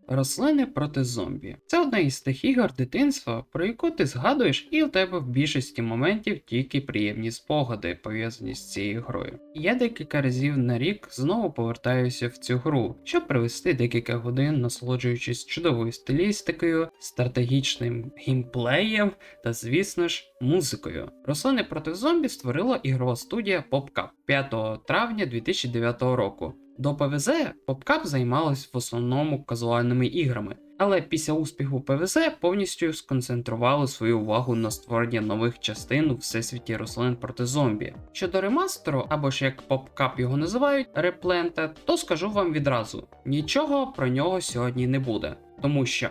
Рослини проти зомбі. Це одна із тих ігор дитинства, про яку ти згадуєш, і у тебе в більшості моментів тільки приємні спогади пов'язані з цією грою. Я декілька разів на рік знову повертаюся в цю гру, щоб провести декілька годин, насолоджуючись чудовою стилістикою, стратегічним геймплеєм та, звісно ж, музикою. Рослини проти зомбі створила ігрова студія PopCap 5 травня 2009 року. До ПВЗ PopCap займалась в основному казуальними іграми, але після успіху ПВЗ повністю сконцентрували свою увагу на створенні нових частин у всесвіті рослин проти зомбі. Щодо ремастеру, або ж як PopCap його називають, Replanted, то скажу вам відразу, нічого про нього сьогодні не буде. Тому що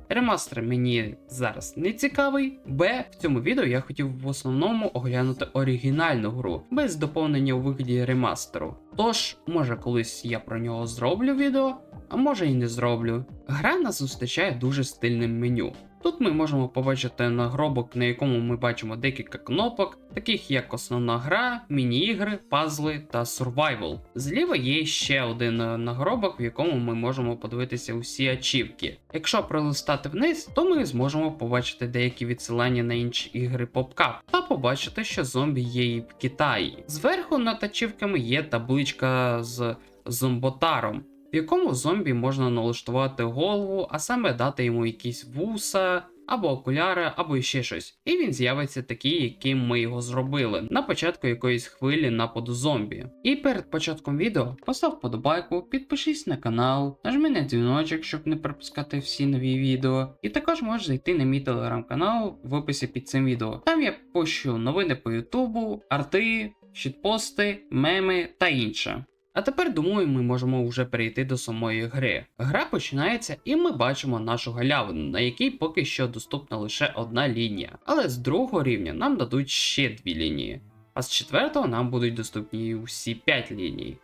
ремастер мені зараз не цікавий, в цьому відео я хотів в основному оглянути оригінальну гру, без доповнення у вигляді ремастеру. Тож, може колись я про нього зроблю відео, а може і не зроблю. Гра нас зустрічає дуже стильним меню. Тут ми можемо побачити нагробок, на якому ми бачимо декілька кнопок, таких як основна гра, міні-ігри, пазли та survival. Зліва є ще один нагробок, в якому ми можемо подивитися усі ачівки. Якщо пролистати вниз, то ми зможемо побачити деякі відсилання на інші ігри PopCap та побачити, що зомбі є і в Китаї. Зверху над ачівками є табличка з зомботаром, в якому зомбі можна налаштувати голову, а саме дати йому якісь вуса, або окуляри, або ще щось. І він з'явиться такий, яким ми його зробили, на початку якоїсь хвилі нападу зомбі. І перед початком відео постав вподобайку, підпишись на канал, нажми на дзвіночок, щоб не пропускати всі нові відео. І також можеш зайти на мій телеграм-канал в описі під цим відео. Там я пощу новини по ютубу, арти, щитпости, меми та інше. А тепер, думаю, ми можемо вже перейти до самої гри. Гра починається і ми бачимо нашу галявину, на якій поки що доступна лише одна лінія. Але з другого рівня нам дадуть ще 2 лінії. А з 4-го нам будуть доступні усі 5 ліній.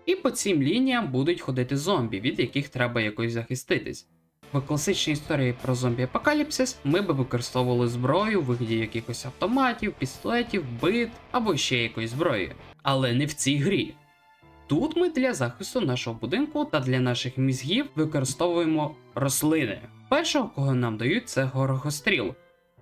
І по цим лініям будуть ходити зомбі, від яких треба якось захиститись. В класичній історії про зомбі-апокаліпсис ми би використовували зброю у вигляді якихось автоматів, пістолетів, бит або ще якоїсь зброї. Але не в цій грі. Тут ми для захисту нашого будинку та для наших мізгів використовуємо рослини. Першого, кого нам дають, це горохостріл.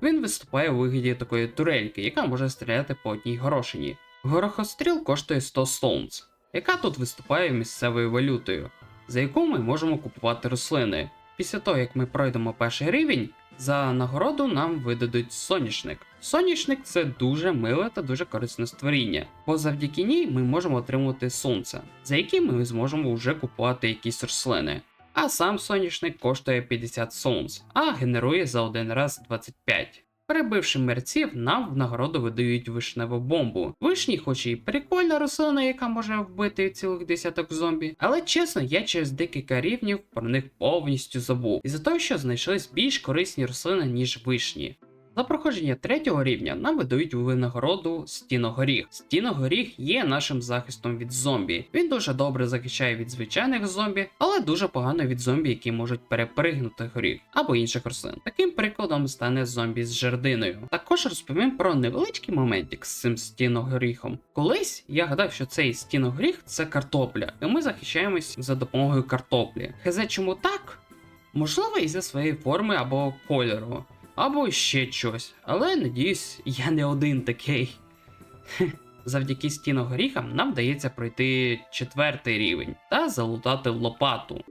Він виступає у вигляді такої турельки, яка може стріляти по одній горошині. Горохостріл коштує 100 стоунс, яка тут виступає місцевою валютою, за яку ми можемо купувати рослини. Після того, як ми пройдемо перший рівень, за нагороду нам видадуть соняшник. Соняшник – це дуже миле та дуже корисне створіння, бо завдяки ній ми можемо отримувати сонце, за які ми зможемо вже купувати якісь рослини. А сам соняшник коштує 50 сонц, а генерує за один раз 25. Перебивши мерців, нам в нагороду видають вишневу бомбу. Вишні хоч і прикольна рослина, яка може вбити цілих десяток зомбі, але чесно, я через декілька рівнів про них повністю забув, із-за того, що знайшлись більш корисні рослини, ніж вишні. За проходження 3-го рівня нам видають у винагороду стіногоріх. Стіногоріх є нашим захистом від зомбі. Він дуже добре захищає від звичайних зомбі, але дуже погано від зомбі, які можуть перепригнути горіх або інших рослин. Таким прикладом стане зомбі з жердиною. Також розповім про невеличкий моментик з цим стіногоріхом. Колись я гадав, що цей стіногоріх це картопля, і ми захищаємось за допомогою картоплі. Хезе чому так? Можливо, із-за своєї форми або кольору. Або ще щось, але надіюсь, я не один такий. Завдяки стіногоріхам нам вдається пройти 4-й рівень та залутати лопату.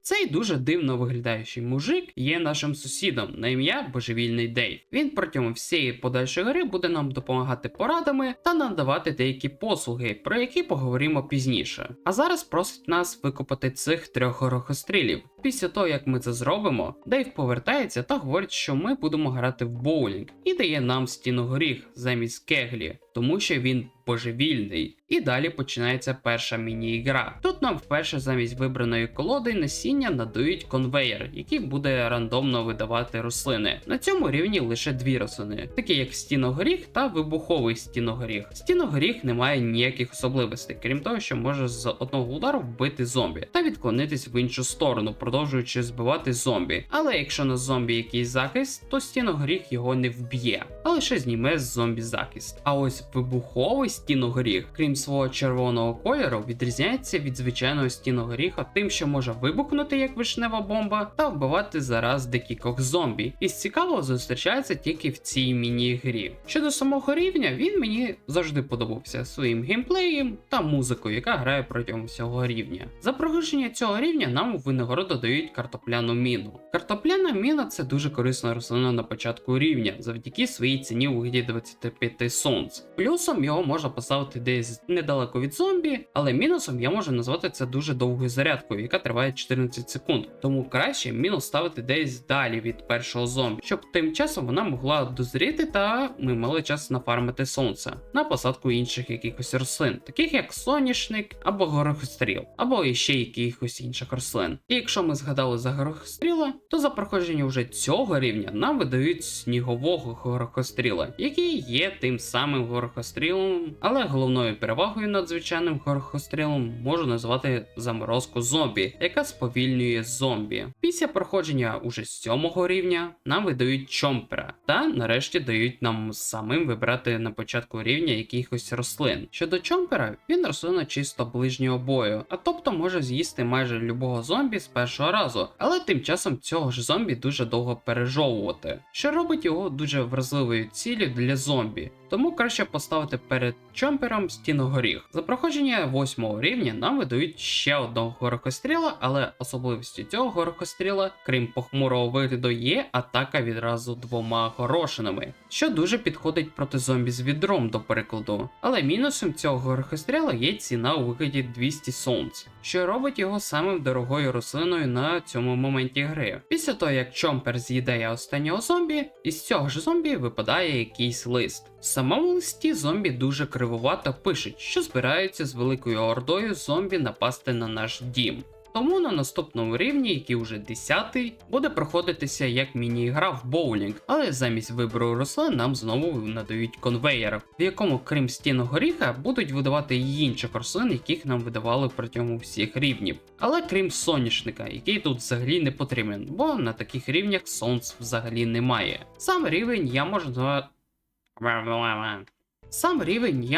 Цей дуже дивно виглядаючий мужик є нашим сусідом на ім'я Божевільний Дейв. Він протягом всієї подальшої гри буде нам допомагати порадами та надавати деякі послуги, про які поговоримо пізніше. А зараз просить нас викопати цих 3 горохострілів. Після того, як ми це зробимо, Дейв повертається та говорить, що ми будемо грати в боулінг і дає нам стіногоріх замість кеглі, тому що він божевільний. І далі починається перша міні-ігра. Тут нам вперше замість вибраної колоди насіння надають конвейер, який буде рандомно видавати рослини. На цьому рівні лише 2 рослини, такі як стіногоріх та вибуховий стіногоріх. Стіногоріх не має ніяких особливостей, крім того, що може з одного удару вбити зомбі та відклонитись в іншу сторону, продовжуючи продовжуючи збивати зомбі. Але якщо на зомбі якийсь захист, то стіногоріх його не вб'є, а лише зніме з зомбі захист. А ось вибуховий стіногоріх, крім свого червоного кольору, відрізняється від звичайного стіногоріха тим, що може вибухнути як вишнева бомба та вбивати зараз декількох зомбі. І з цікавого зустрічається тільки в цій міні-грі. Щодо самого рівня, він мені завжди подобався своїм геймплеєм та музикою, яка грає протягом всього рівня. За проходження цього рівня нам у винагороду дають картопляну міну. Картопляна міна це дуже корисна рослина на початку рівня, завдяки своїй ціні у вигляді 25 сонць. Плюсом його можна поставити десь недалеко від зомбі, але мінусом я можу назвати це дуже довгою зарядкою, яка триває 14 секунд. Тому краще міну ставити десь далі від першого зомбі, щоб тим часом вона могла дозріти та ми мали час нафармити сонце на посадку інших якихось рослин, таких як соняшник або горохостріл, або іще якихось інших рослин. І якщо ми згадали за горохостріла, то за проходження вже цього рівня нам видають снігового горохостріла, який є тим самим горохострілом, але головною перевагою над звичайним горохострілом можу назвати заморозку зомбі, яка сповільнює зомбі. Після проходження уже 7-го рівня нам видають чомпера, та нарешті дають нам самим вибрати на початку рівня якихось рослин. Щодо чомпера, він рослина чисто ближнього бою, а тобто може з'їсти майже любого зомбі з першого разу, але тим часом цього ж зомбі дуже довго пережовувати, що робить його дуже вразливою ціллю для зомбі. Тому краще поставити перед чомпером стіногоріх. За проходження 8-го рівня нам видають ще одного горохостріла, але особливістю цього горохостріла, крім похмурого вигляду, є атака відразу 2 горошинами, що дуже підходить проти зомбі з відром, до прикладу. Але мінусом цього горохостріла є ціна у вигляді 200 сонць, що робить його самим дорогою рослиною на цьому моменті гри. Після того, як чомпер з'їдає останнього зомбі, із цього ж зомбі випадає якийсь лист. В самому листі зомбі дуже кривувато пишуть, що збираються з великою ордою зомбі напасти на наш дім. Тому на наступному рівні, який уже 10-й, буде проходитися як міні-гра в боулінг, але замість вибору рослин нам знову надають конвейер, в якому крім стіногоріха будуть видавати й інших рослин, яких нам видавали протягом всіх рівнів. Але крім соняшника, який тут взагалі не потрібен, бо на таких рівнях сонць взагалі немає. Сам рівень я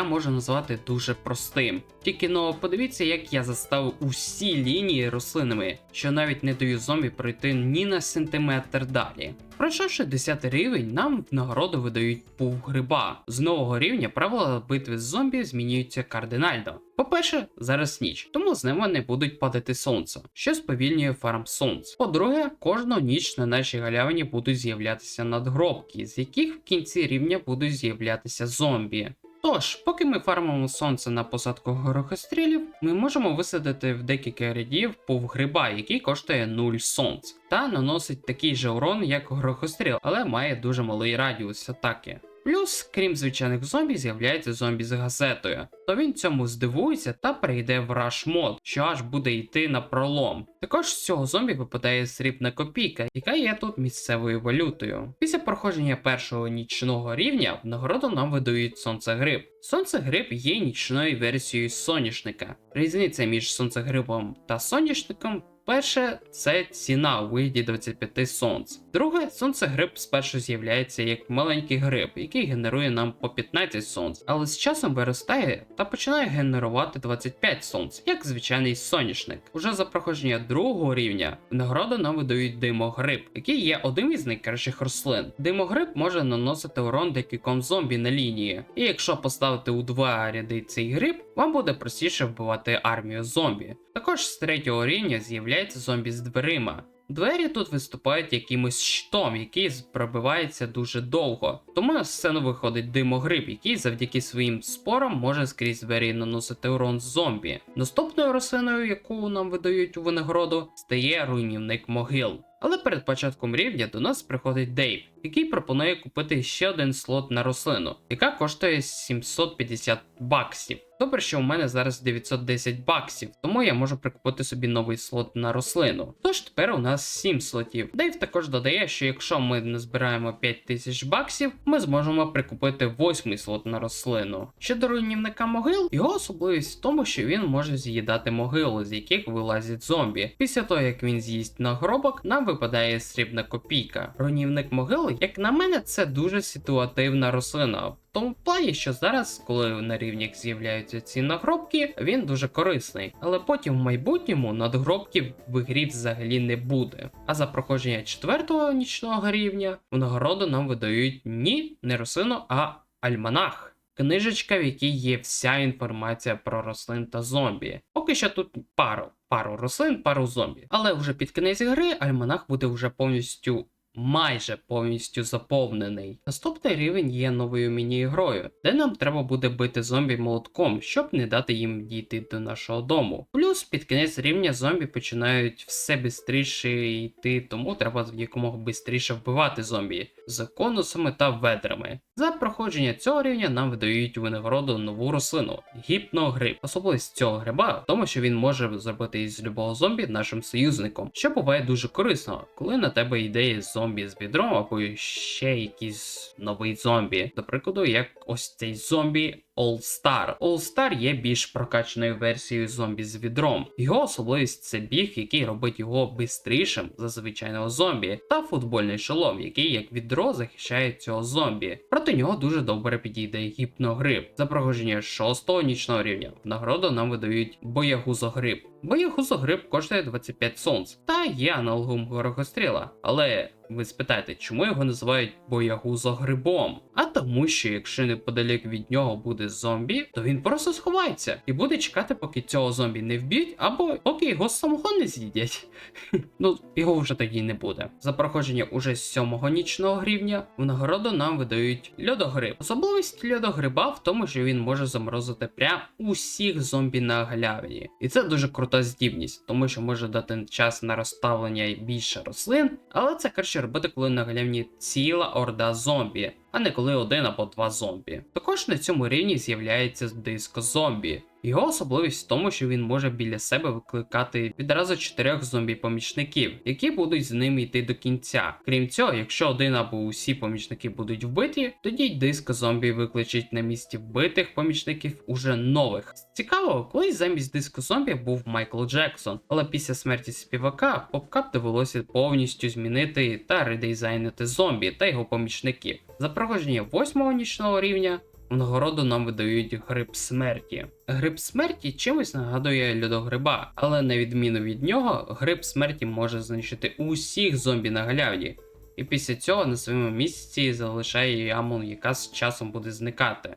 можу назвати дуже простим. Тільки подивіться, як я заставив усі лінії рослинами, що навіть не даю зомбі пройти ні на сантиметр далі. Пройшовши 10 рівень, нам в нагороду видають пув гриба. З нового рівня правила битви з зомбі змінюються кардинально. По-перше, зараз ніч, тому з неба не будуть падати сонце, що сповільнює фарм сонць. По-друге, кожну ніч на нашій галявині будуть з'являтися надгробки, з яких в кінці рівня будуть з'являтися зомбі. Тож, поки ми фармимо сонце на посадку горохострілів, ми можемо висадити в декілька рядів пув гриба, який коштує 0 сонць, та наносить такий же урон, як горохостріл, але має дуже малий радіус атаки. Плюс, крім звичайних зомбі, з'являється зомбі з газетою, то він цьому здивується та перейде в Rush мод, що аж буде йти на пролом. Також з цього зомбі випадає срібна копійка, яка є тут місцевою валютою. Після проходження першого нічного рівня в нагороду нам видають сонцегриб. Сонцегриб є нічною версією соняшника. Різниця між сонцегрибом та соняшником: перше, це ціна у вигляді 25 сонць. Друге, сонцегриб спершу з'являється як маленький гриб, який генерує нам по 15 сонць, але з часом виростає та починає генерувати 25 сонць, як звичайний соняшник. Уже за проходження другого рівня в нагороду нам видають димогриб, який є одним із найкращих рослин. Димогриб може наносити урон декільком зомбі на лінії, і якщо поставити у 2 ряди цей гриб, вам буде простіше вбивати армію зомбі. Також з 3-го рівня з'являється зомбі з дверима. Двері тут виступають якимось щитом, який пробивається дуже довго. Тому на сцену виходить димогриб, який завдяки своїм спорам може скрізь двері наносити урон зомбі. Наступною рослиною, яку нам видають у винагороду, стає руйнівник могил. Але перед початком рівня до нас приходить Дейв, який пропонує купити ще один слот на рослину, яка коштує 750 баксів. Добре, що у мене зараз 910 баксів, тому я можу прикупити собі новий слот на рослину. Тож тепер у нас 7 слотів. Дейв також додає, що якщо ми назбираємо 5000 баксів, ми зможемо прикупити 8 слот на рослину. Щодо руйнівника могил, його особливість в тому, що він може з'їдати могили, з яких вилазять зомбі. Після того, як він з'їсть нагробок, нам випадає срібна копійка. Руйнівник могили, як на мене, це дуже ситуативна рослина. В тому плані, що зараз, коли на рівнях з'являються ці нагробки, він дуже корисний. Але потім в майбутньому надгробків в грі взагалі не буде. А за проходження 4-го нічного рівня в нагороду нам видають не рослину, а альманах. Книжечка, в якій є вся інформація про рослин та зомбі. Поки що тут пару рослин, пару зомбі. Але вже під кінець гри альманах буде вже майже повністю заповнений. Наступний рівень є новою міні-ігрою, де нам треба буде бити зомбі молотком, щоб не дати їм дійти до нашого дому. Плюс під кінець рівня зомбі починають все бистріше йти, тому треба якомога швидше вбивати зомбі з конусами та ведрами. За проходження цього рівня нам видають винагороду нову рослину – гіпногриб. Особливість цього гриба в тому, що він може зробити із любого зомбі нашим союзником, що буває дуже корисно, коли на тебе йде зомбі з відром або ще якийсь новий зомбі. До прикладу, як ось цей зомбі All Star. All Star є більш прокачаною версією зомбі з відром. Його особливість це біг, який робить його бистрішим за звичайного зомбі, та футбольний шолом, який як відро захищає цього зомбі. Проти нього дуже добре підійде гіпногриб. За проходження 6-го нічного рівня в нагороду нам видають боягузогриб. Боягузогриб коштує 25 сонц та є аналогом горохостріла. Але ви спитаєте, чому його називають боягузогрибом? А тому, що якщо неподалік від нього буде зомбі, то він просто сховається і буде чекати, поки цього зомбі не вб'ють, або поки його самого не з'їдять. Ну, його вже тоді не буде. За проходження уже 7-го нічного рівня в нагороду нам видають льодогриб. Особливість льодогриба в тому, що він може заморозити прям усіх зомбі на галявині. І це дуже крута здібність, тому що може дати час на розставлення і більше рослин, але це краще робити, коли на галявині ціла орда зомбі, а не коли один або два зомбі. Також на цьому рівні з'являється диско-зомбі. Його особливість в тому, що він може біля себе викликати відразу 4 зомбі-помічників, які будуть з ним йти до кінця. Крім цього, якщо один або усі помічники будуть вбиті, тоді диско-зомбі викличуть на місці вбитих помічників уже нових. Цікаво, колись замість диско-зомбі був Майкл Джексон, але після смерті співака PopCap довелося повністю змінити та редизайнити зомбі та його помічників. За проходження 8-го нічного рівня в нагороду нам видають гриб смерті. Гриб смерті чимось нагадує льодогриба, але на відміну від нього, гриб смерті може знищити усіх зомбі на галявині. І після цього на своєму місці залишає яму, яка з часом буде зникати.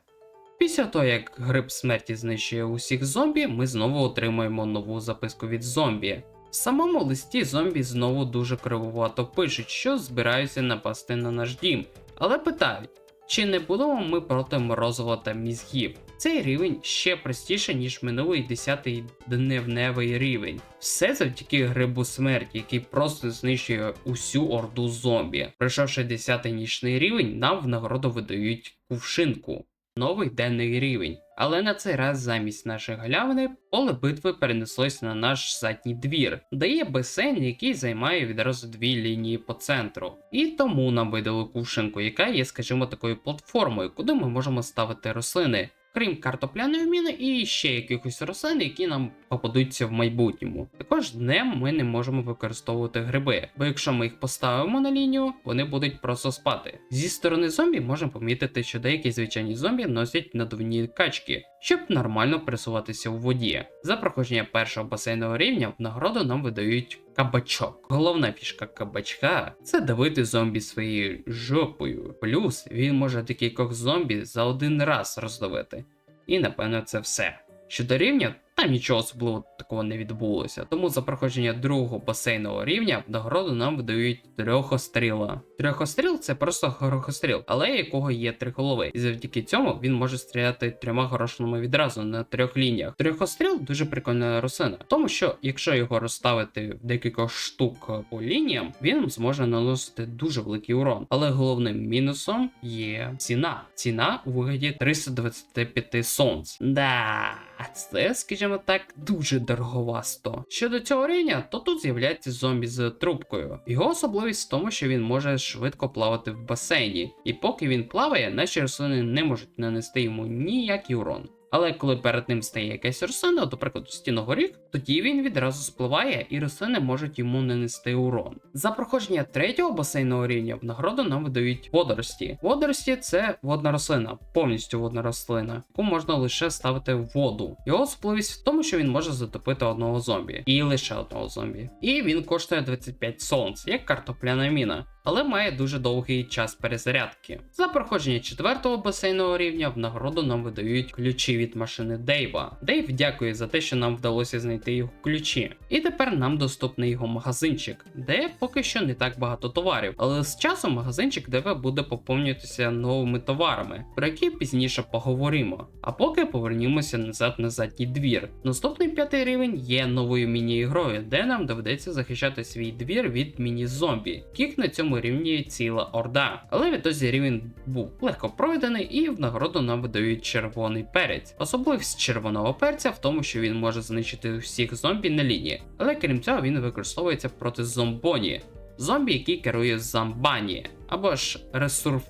Після того, як гриб смерті знищує усіх зомбі, ми знову отримуємо нову записку від зомбі. В самому листі зомбі знову дуже кривувато пишуть, що збираються напасти на наш дім, але питають, чи не будемо ми проти морозива та мізгів? Цей рівень ще простіше, ніж минулий 10-й дневневий рівень. Все завдяки грибу смерті, який просто знищує усю орду зомбі. Пройшовши 10-й нічний рівень, нам в нагороду видають кувшинку. Новий денний рівень. Але на цей раз замість нашої галявини поле битви перенеслось на наш задній двір, де є басейн, який займає відразу 2 лінії по центру. І тому нам видали кувшинку, яка є, скажімо, такою платформою, куди ми можемо ставити рослини. Крім картопляної міни і ще якихось рослин, які нам попадуться в майбутньому. Також днем ми не можемо використовувати гриби, бо якщо ми їх поставимо на лінію, вони будуть просто спати. Зі сторони зомбі можемо помітити, що деякі звичайні зомбі носять надувні качки, щоб нормально пересуватися у воді. За проходження першого басейнового рівня в нагороду нам видають кабачок. Головна фішка кабачка – це давити зомбі своєю жопою. Плюс він може декількох зомбі за один раз роздавити. І напевно це все. Щодо рівня, там нічого особливо такого не відбулося. Тому за проходження другого басейнового рівня в нагороду нам видають трьохостріла. Трьохостріл це просто горохостріл, але якого є 3 голови. І завдяки цьому він може стріляти 3 горошинами відразу на 3 лініях. Трьохостріл дуже прикольна рослина, тому що якщо його розставити в декілька штук по лініям, він зможе наносити дуже великий урон. Але головним мінусом є ціна. Ціна у вигляді 325 сонць. Да, це, скажімо так, дуже дороговасто. Щодо цього рівня, то тут з'являється зомбі з трубкою. Його особливість в тому, що він може швидко плавати в басейні, і поки він плаває, наші рослини не можуть нанести йому ніякий урон. Але коли перед ним стає якась рослина, до прикладу стіногоріх, тоді він відразу спливає і рослини можуть йому нанести урон. За проходження третього басейного рівня в нагороду нам видають водорості. Водорості це водна рослина, повністю водна рослина, яку можна лише ставити в воду. Його особливість в тому, що він може затопити одного зомбі, і лише одного зомбі. І він коштує 25 сонць, як картопляна міна, але має дуже довгий час перезарядки. За проходження четвертого басейного рівня в нагороду нам видають ключі від машини Дейва. Дейв дякує за те, що нам вдалося знайти його ключі. І тепер нам доступний його магазинчик, де поки що не так багато товарів, але з часом магазинчик Дейва буде поповнюватися новими товарами, про які пізніше поговоримо. А поки повернімося назад на задній двір. Наступний 5-й рівень є новою міні-ігрою, де нам доведеться захищати свій двір від міні-зомбі, яких на цьому рівні ціла орда. Але відтоді рівень був легко пройдений і в нагороду нам видають червоний перець. Особливість червоного перця в тому, що він може знищити всіх зомбі на лінії, але крім цього він використовується проти зомбоні. Зомбі, який керує Замбані, або ж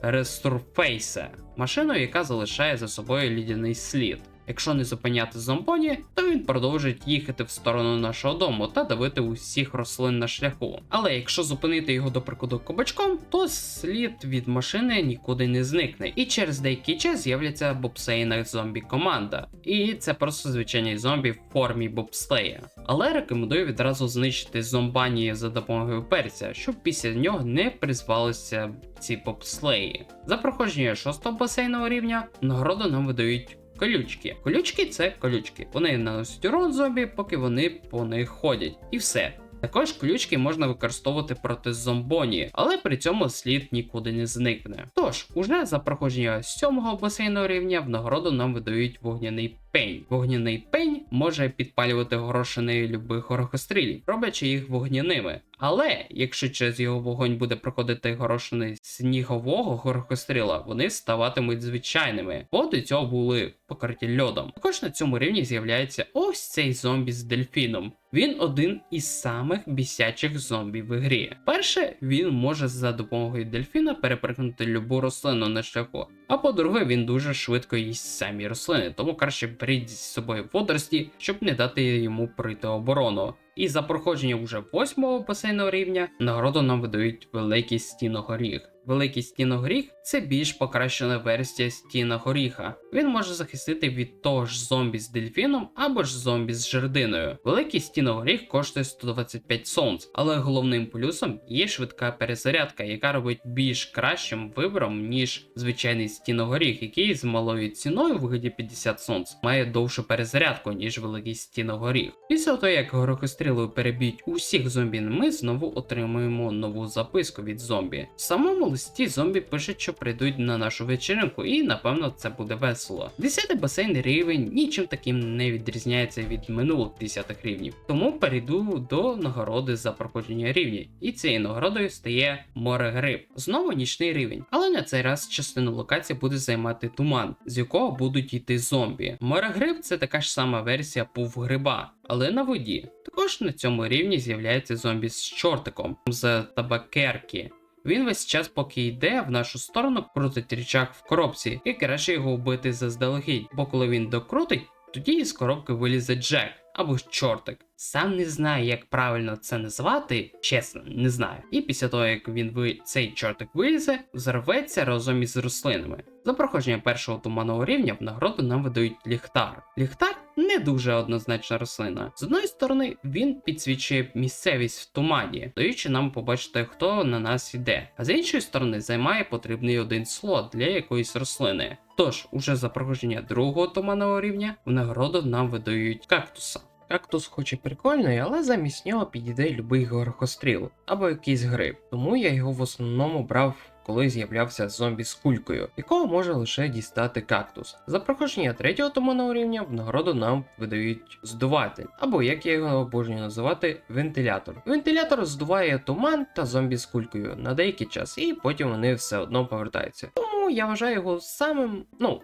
Рестурфейсе, машиною, яка залишає за собою лідяний слід. Якщо не зупиняти зомбоні, то він продовжить їхати в сторону нашого дому та давити усіх рослин на шляху. Але якщо зупинити його, до прикладу, кабачком, то слід від машини нікуди не зникне. І через деякий час з'являться бобслейна зомбі-команда. І це просто звичайні зомбі в формі бобслея. Але рекомендую відразу знищити зомбані за допомогою перця, щоб після нього не призвалися ці бобслеї. За проходження 6-го басейного рівня нагороду нам видають колючки. Колючки це колючки. Вони наносять урон зомбі, поки вони по них ходять. І все. Також колючки можна використовувати проти зомбоні, але при цьому слід нікуди не зникне. Тож, уже за проходження 7-го басейного рівня в нагороду нам видають вогняний пень. Вогняний пень може підпалювати горошини любих горохострілів, роблячи їх вогняними. Але якщо через його вогонь буде проходити горошини снігового горохостріла, вони ставатимуть звичайними, бо до цього були покриті льодом. Також на цьому рівні з'являється ось цей зомбі з дельфіном. Він один із самих бісячих зомбі в грі. Перше, він може за допомогою дельфіна перепригнути любу рослину на шляху. А по-друге, він дуже швидко їсть самі рослини, тому краще беріть з собою водорості, щоб не дати йому пройти оборону. І за проходження вже 8-го басейного рівня нагороду нам видають великий стіногоріх. Великий стіногоріх – це більш покращена версія стіногоріха. Він може захистити від того ж зомбі з дельфіном або ж зомбі з жердиною. Великий стіногоріх коштує 125 сонць, але головним плюсом є швидка перезарядка, яка робить більш кращим вибором, ніж звичайний стіногоріх, який з малою ціною в вигляді 50 сонць має довшу перезарядку, ніж великий стіногоріх. Після того, як горохострілою переб'ють усіх зомбі, ми знову отримуємо нову записку від зомбі. В самому листі зомбі пишуть, що прийдуть на нашу вечіринку, і напевно це буде весело. 10-й басейний рівень нічим таким не відрізняється від минулих 10-х рівнів. Тому перейду до нагороди за проходження рівня. І цією нагородою стає морегриб. Знову нічний рівень, але на цей раз частину локації буде займати туман, з якого будуть йти зомбі. Морегриб це така ж сама версія повгриба, але на воді. Також на цьому рівні з'являється зомбі з чортиком з табакерки. Він весь час, поки йде в нашу сторону, крутить рычаг в коробці, і краще його вбити заздалегідь, бо коли він докрутить, тоді із коробки вилізе Джек або ж чортик. Сам не знаю, як правильно це назвати, чесно, не знаю. І після того, як цей чортик вилізе, взорветься разом із рослинами. За проходження першого туманного рівня в нагороду нам видають ліхтар. Ліхтар не дуже однозначна рослина. З одної сторони, він підсвічує місцевість в тумані, даючи нам побачити, хто на нас іде, а з іншої сторони займає потрібний один слот для якоїсь рослини. Тож, уже за проходження другого туманного рівня в нагороду нам видають кактуса. Кактус хоч і прикольний, але замість нього підійде любий горохостріл або якийсь гриб, тому я його в основному брав, коли з'являвся зомбі з кулькою, якого може лише дістати кактус. За проходження третього туманного рівня в нагороду нам видають здуватель, або як я його обожнюю називати, вентилятор. Вентилятор здуває туман та зомбі з кулькою на деякий час, і потім вони все одно повертаються. Тому я вважаю його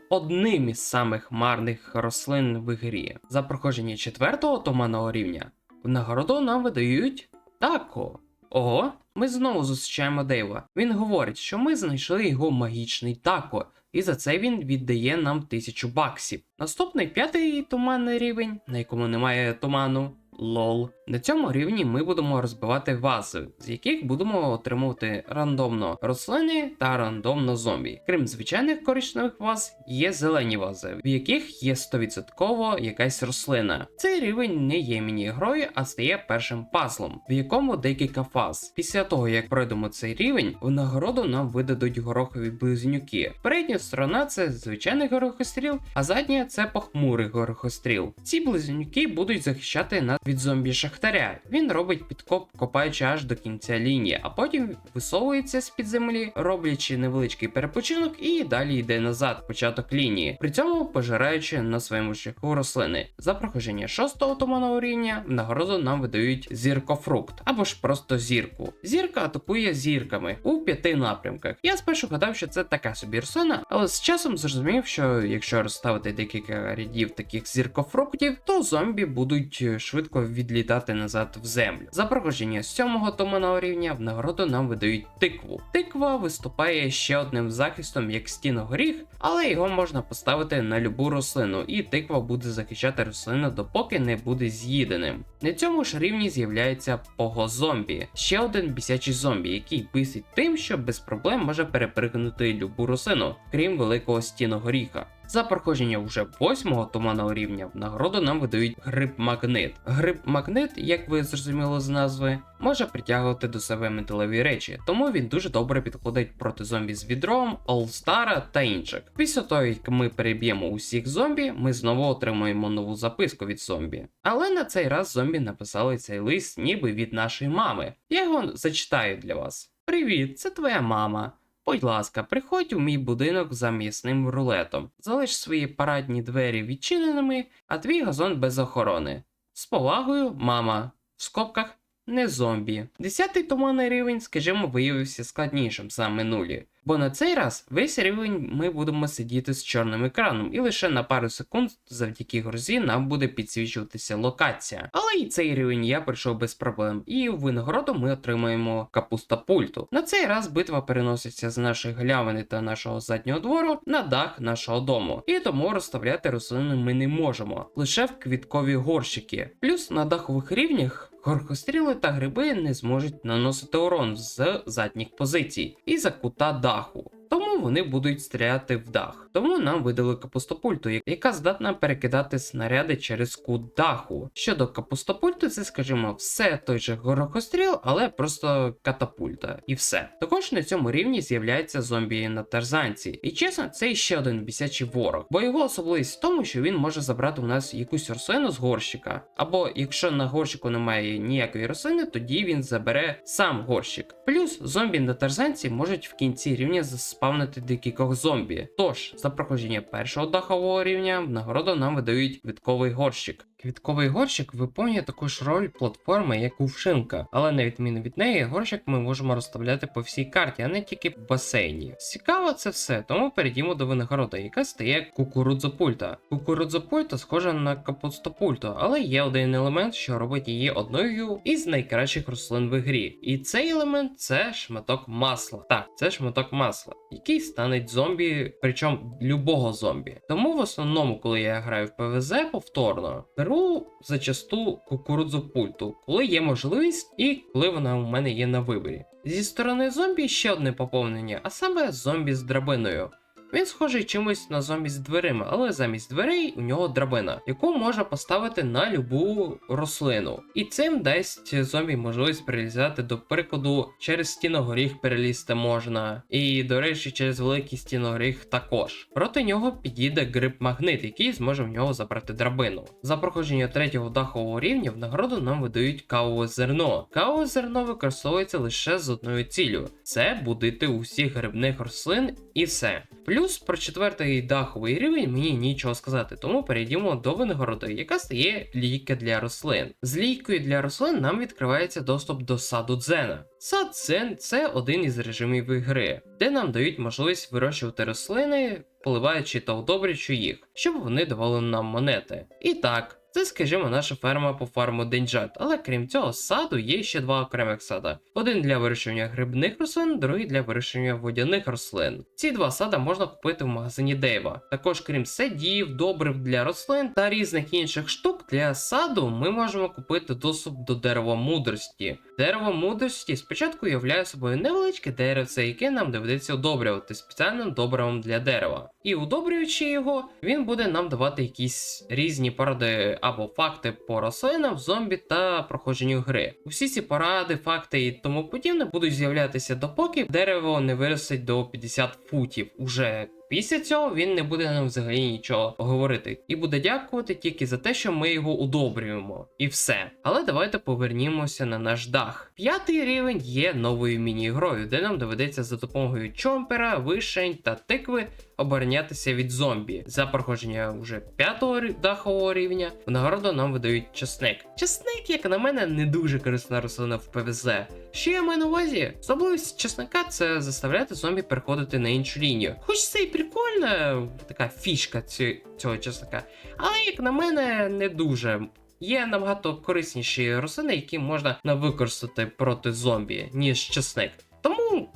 одним із самих марних рослин в ігрі. За проходження четвертого туманного рівня в нагороду нам видають тако. Ого, ми знову зустрічаємо Дейва. Він говорить, що ми знайшли його магічний тако, і за це він віддає нам 1000 баксів. Наступний п'ятий туманний рівень, на якому немає туману. Лол. На цьому рівні ми будемо розбивати вази, з яких будемо отримувати рандомно рослини та рандомно зомбі. Крім звичайних коричневих ваз, є зелені вази, в яких є 100% якась рослина. Цей рівень не є міні-грою, а стає першим пазлом, в якому декілька фаз. Після того, як пройдемо цей рівень, в нагороду нам видадуть горохові близнюки. Передня сторона це звичайний горохостріл, а задня це похмурий горохостріл. Ці близнюки будуть захищати нас від зомбі-шахтаря. Він робить підкоп, копаючи аж до кінця лінії, а потім висовується з-під землі, роблячи невеличкий перепочинок і далі йде назад, початок лінії, при цьому пожираючи на своєму шляху рослини. За проходження шостого туманного рівня в нагороду нам видають зіркофрукт, або ж просто зірку. Зірка атакує зірками у 5 напрямках. Я спершу гадав, що це така собі рослина, але з часом зрозумів, що якщо розставити декілька рядів таких зіркофруктів, то зомбі будуть швидко відлітати назад в землю. За проходження 7-го туманного рівня в нагороду нам видають тикву. Тиква виступає ще одним захистом як стіногоріх, але його можна поставити на любу рослину, і тиква буде захищати рослину, допоки не буде з'їденим. На цьому ж рівні з'являється пого-зомбі, ще один бісячий зомбі, який бісить тим, що без проблем може перепригнути любу рослину, крім великого стіногоріха. За проходження вже 8-го туманного рівня в нагороду нам видають гриб-магнит. Гриб-магнит, як ви зрозуміли з назви, може притягувати до себе металеві речі, тому він дуже добре підходить проти зомбі з відром, Олстара та інших. Після того, як ми переб'ємо усіх зомбі, ми знову отримуємо нову записку від зомбі. Але на цей раз зомбі написали цей лист ніби від нашої мами. Я його зачитаю для вас. Привіт, це твоя мама. Будь ласка, приходь у мій будинок за м'ясним рулетом. Залиш свої парадні двері відчиненими, а твій газон без охорони. З повагою, мама. В скобках не зомбі. 10-й туманний рівень, скажімо, виявився складнішим за минулі. Бо на цей раз весь рівень ми будемо сидіти з чорним екраном, і лише на пару секунд завдяки грозі нам буде підсвічуватися локація. Але і цей рівень я пройшов без проблем, і у винагороду ми отримаємо капустапульту. На цей раз битва переноситься з нашої галявини та нашого заднього двору на дах нашого дому, і тому розставляти рослини ми не можемо, лише в квіткові горщики. Плюс на дахових рівнях горохостріли та гриби не зможуть наносити урон з задніх позицій і за кута даху. Тому вони будуть стріляти в дах. Тому нам видали капустопульту, яка здатна перекидати снаряди через кут даху. Щодо капустопульти, це, скажімо, все той же горохостріл, але просто катапульта. І все. Також на цьому рівні з'являється зомбі на тарзанці. І чесно, це ще один бісячий ворог. Бо його особливість в тому, що він може забрати у нас якусь рослину з горщика. Або якщо на горщику немає ніякої рослини, тоді він забере сам горщик. Плюс зомбі на тарзанці можуть в кінці рівня заспавнити декількох зомбі. Тож, за проходження першого дахового рівня в нагороду нам видають квітковий горщик. Квітковий горщик виконує таку ж роль платформи, як кувшинка, але на відміну від неї, горщик ми можемо розставляти по всій карті, а не тільки в басейні. Цікаво це все, тому перейдімо до винагороди, яка стає кукурудзопульта. Кукурудзопульта схожа на капустопульту, але є один елемент, що робить її одною із найкращих рослин в ігрі. І цей елемент це шматок масла. Так, це шматок масла, який стане зомбі, причому любого зомбі. Тому в основному, коли я граю в ПВЗ повторно, беру зачасту кукурудзопульту, коли є можливість і коли вона у мене є на виборі. Зі сторони зомбі ще одне поповнення, а саме зомбі з драбиною. Він схожий чимось на зомбі з дверима, але замість дверей у нього драбина, яку можна поставити на любу рослину. І цим дасть зомбі можливість перелізати, до прикладу, через стіногоріх перелізти можна. І, до речі, через великий стіногоріх також. Проти нього підійде гриб-магнит, який зможе в нього забрати драбину. За проходження третього дахового рівня в нагороду нам видають кавове зерно. Кавове зерно використовується лише з одною ціллю – це будити усіх грибних рослин і все. Плюс про четвертий даховий рівень мені нічого сказати, тому перейдімо до винагороди, яка стає лійка для рослин. З лійкою для рослин нам відкривається доступ до саду дзена. Сад дзен – це один із режимів гри, де нам дають можливість вирощувати рослини, поливаючи та удобрюючи їх, щоб вони давали нам монети. І так, це, скажімо, наша ферма по фарму Денджат, але крім цього саду є ще два окремих сада. Один для вирощування грибних рослин, другий для вирощування водяних рослин. Ці два сада можна купити в магазині Дейва. Також крім садів, добрив для рослин та різних інших штук для саду ми можемо купити доступ до дерева мудрості. Дерево мудрості спочатку являє собою невеличке деревце, яке нам доведеться удобрювати спеціальним добривом для дерева. І удобрюючи його, він буде нам давати якісь різні поради або факти по рослинам, зомбі та проходженню гри. Усі ці поради, факти і тому подібне будуть з'являтися допоки дерево не виросте до 50 футів. Уже після цього він не буде нам взагалі нічого говорити і буде дякувати тільки за те, що ми його удобрюємо. І все. Але давайте повернімося на наш дах. П'ятий рівень є новою міні-грою, де нам доведеться за допомогою чомпера, вишень та тикви оборонятися від зомбі. За проходження вже п'ятого дахового рівня в нагороду нам видають часник. Часник, як на мене, не дуже корисна рослина в ПВЗ. Що я маю на увазі? Особливість часника – це заставляти зомбі переходити на іншу лінію. Хоч це і прикольна така фішка цього часника, але, як на мене, не дуже. Є набагато корисніші рослини, які можна використати проти зомбі, ніж часник. Тому